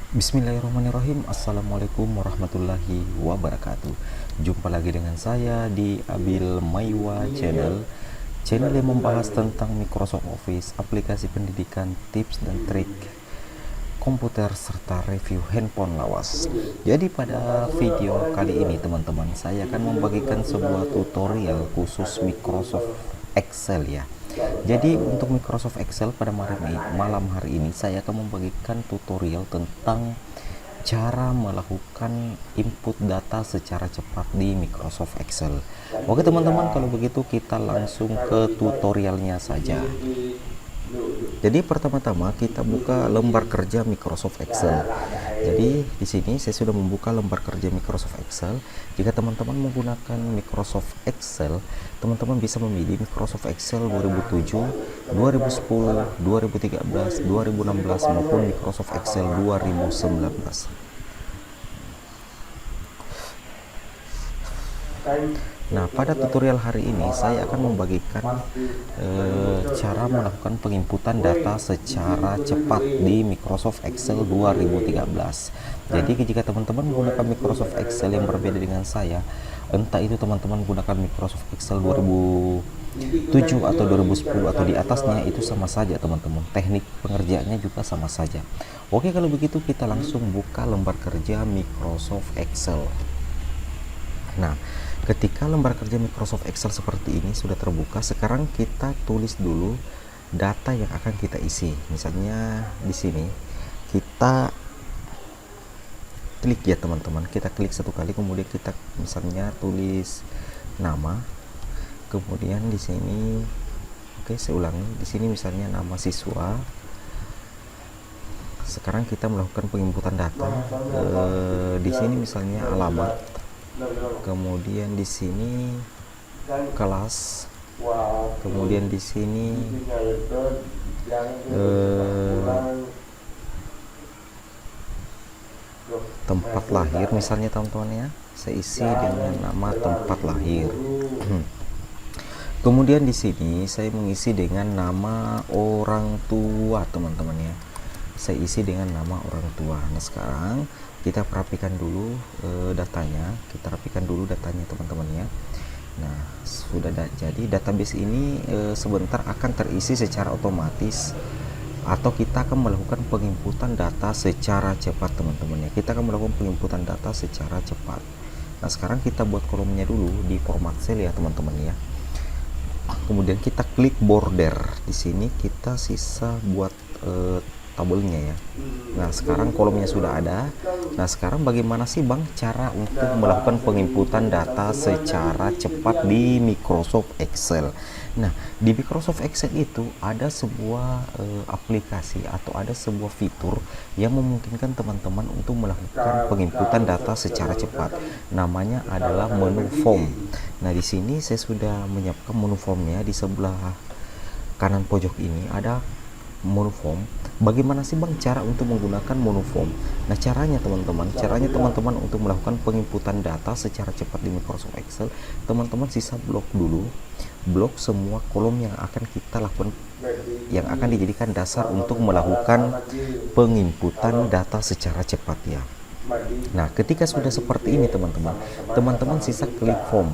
Bismillahirrahmanirrahim. Assalamualaikum warahmatullahi wabarakatuh. Jumpa lagi dengan saya di Abil Maiwa Channel yang membahas tentang Microsoft Office, aplikasi pendidikan, tips dan trik komputer serta review handphone lawas. Jadi pada video kali ini teman-teman, saya akan membagikan sebuah tutorial khusus Microsoft Excel ya. Jadi untuk Microsoft Excel pada malam hari ini saya akan membagikan tutorial tentang cara melakukan input data secara cepat di Microsoft Excel. Oke teman-teman, kalau begitu kita langsung ke tutorialnya saja. Jadi pertama-tama kita buka lembar kerja Microsoft Excel. Jadi di sini saya sudah membuka lembar kerja Microsoft Excel. Jika teman-teman menggunakan Microsoft Excel, teman-teman bisa memilih Microsoft Excel 2007, 2010, 2013, 2016 maupun Microsoft Excel 2019. Nah, pada tutorial hari ini saya akan membagikan cara melakukan penginputan data secara cepat di Microsoft Excel 2013. Jadi jika teman-teman menggunakan Microsoft Excel yang berbeda dengan saya, entah itu teman-teman menggunakan Microsoft Excel 2007 atau 2010 atau di atasnya, itu sama saja teman-teman. Teknik pengerjaannya juga sama saja. Oke, kalau begitu kita langsung buka lembar kerja Microsoft Excel. Nah, ketika lembar kerja Microsoft Excel seperti ini sudah terbuka, sekarang kita tulis dulu data yang akan kita isi. Misalnya di sini kita klik ya teman-teman, kita klik satu kali, kemudian kita misalnya tulis nama, kemudian di sini, oke saya ulangi, di sini misalnya nama siswa. Sekarang kita melakukan penginputan data. Di sini misalnya alamat, kemudian di sini kelas, kemudian di sini tempat lahir misalnya teman-teman ya, saya isi dengan nama tempat lahir. Kemudian di sini saya mengisi dengan nama orang tua teman-teman ya, saya isi dengan nama orang tua. Nah sekarang kita perhatikan dulu datanya, teman-teman ya. Nah sudah jadi database ini sebentar akan terisi secara otomatis, atau kita akan melakukan penginputan data secara cepat teman-teman ya. Kita akan melakukan penginputan data secara cepat. Nah sekarang kita buat kolomnya dulu di format cell ya teman-teman ya. Kemudian kita klik border, di sini kita sisa buat tabelnya ya. Nah sekarang kolomnya sudah ada. Nah sekarang bagaimana sih bang cara untuk melakukan penginputan data secara cepat di Microsoft Excel? Nah di Microsoft Excel itu ada sebuah aplikasi atau ada sebuah fitur yang memungkinkan teman-teman untuk melakukan penginputan data secara cepat. Namanya adalah menu form. Nah di sini saya sudah menyiapkan menu formnya. Di sebelah kanan pojok ini ada menu form. Bagaimana sih bang cara untuk menggunakan menu form? Nah caranya teman-teman untuk melakukan penginputan data secara cepat di Microsoft Excel, teman-teman sisa blok dulu, blok semua kolom yang akan kita lakukan, yang akan dijadikan dasar untuk melakukan penginputan data secara cepat ya. Nah ketika sudah seperti ini teman-teman sisa klik form.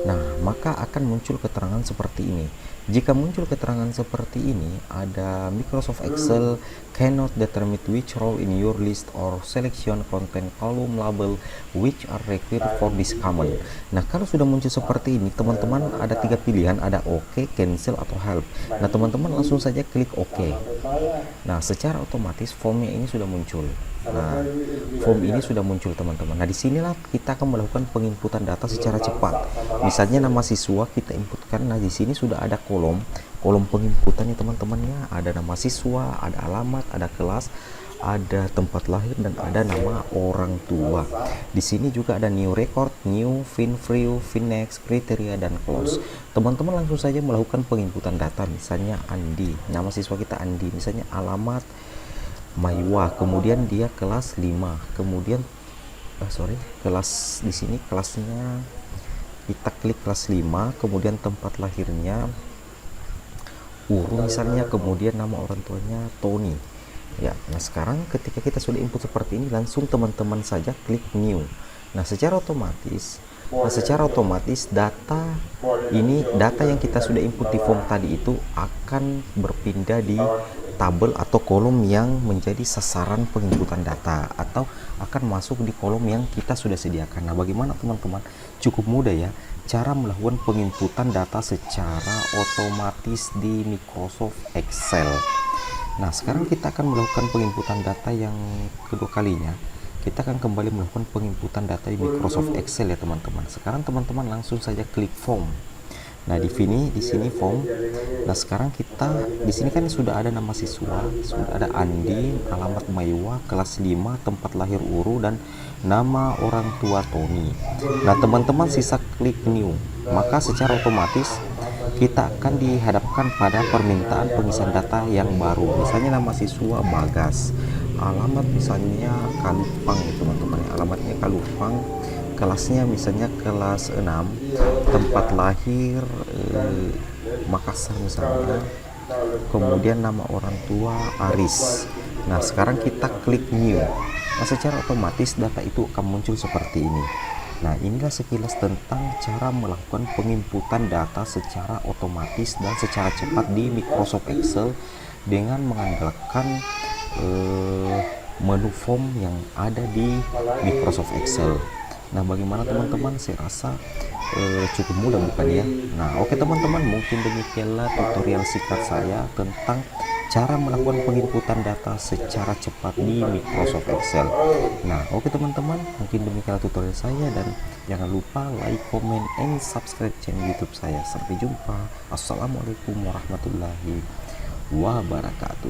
Nah maka akan muncul keterangan seperti ini. Jika muncul keterangan seperti ini, ada Microsoft Excel cannot determine which row in your list or selection contain column label which are required for this command. Nah kalau sudah muncul seperti ini teman-teman ada tiga pilihan, ada OK, cancel atau help. Nah teman-teman langsung saja klik OK. Nah secara otomatis formnya ini sudah muncul. Nah form ini sudah muncul teman-teman. Nah disinilah kita akan melakukan penginputan data secara cepat. Misalnya nama siswa kita inputkan. Nah di sini sudah ada kolom penginputannya teman-temannya, ada nama siswa, ada alamat, ada kelas, ada tempat lahir, dan ada nama orang tua. Di sini juga ada new record, new, fin free, fin next, kriteria, dan close. Teman-teman langsung saja melakukan penginputan data. Misalnya Andi, nama siswa kita Andi, misalnya alamat Maiwa, kemudian dia kelas 5, kemudian kelas, di sini kelasnya kita klik kelas 5, kemudian tempat lahirnya Uru misalnya, kemudian nama orang tuanya Tony. Ya, nah sekarang ketika kita sudah input seperti ini, langsung teman-teman saja klik new. Nah, secara otomatis data yang kita sudah input di form tadi itu akan berpindah di tabel atau kolom yang menjadi sasaran penginputan data, atau akan masuk di kolom yang kita sudah sediakan. Nah, bagaimana teman-teman? Cukup mudah ya cara melakukan penginputan data secara otomatis di Microsoft Excel. Nah, sekarang kita akan melakukan penginputan data yang kedua kalinya. Kita akan kembali melakukan penginputan data di Microsoft Excel ya teman-teman. Sekarang teman-teman langsung saja klik form. Nah, di sini form. Nah, sekarang kita di sini kan sudah ada nama siswa, sudah ada Andi, alamat Maiwa, kelas 5, tempat lahir Uru, dan nama orang tua Tony. Nah, teman-teman sisa klik new. Maka secara otomatis kita akan dihadapkan pada permintaan pengisian data yang baru. Misalnya nama siswa Bagas, alamat misalnya Kalupang ya teman-teman, alamatnya Kalupang, kelasnya misalnya kelas 6, tempat lahir Makassar misalnya, kemudian nama orang tua Aris. Nah, sekarang kita klik new. Nah, secara otomatis data itu akan muncul seperti ini. Nah, inilah sekilas tentang cara melakukan penginputan data secara otomatis dan secara cepat di Microsoft Excel dengan mengandalkan menu form yang ada di Microsoft Excel. Nah, bagaimana teman-teman? Saya rasa cukup mudah bukan ya? Nah, oke teman-teman, mungkin demikianlah tutorial singkat saya tentang cara melakukan penginputan data secara cepat di Microsoft Excel. Nah, oke teman-teman, mungkin demikianlah tutorial saya, dan jangan lupa like, comment, and subscribe channel YouTube saya. Sampai jumpa. Assalamualaikum warahmatullahi wabarakatuh.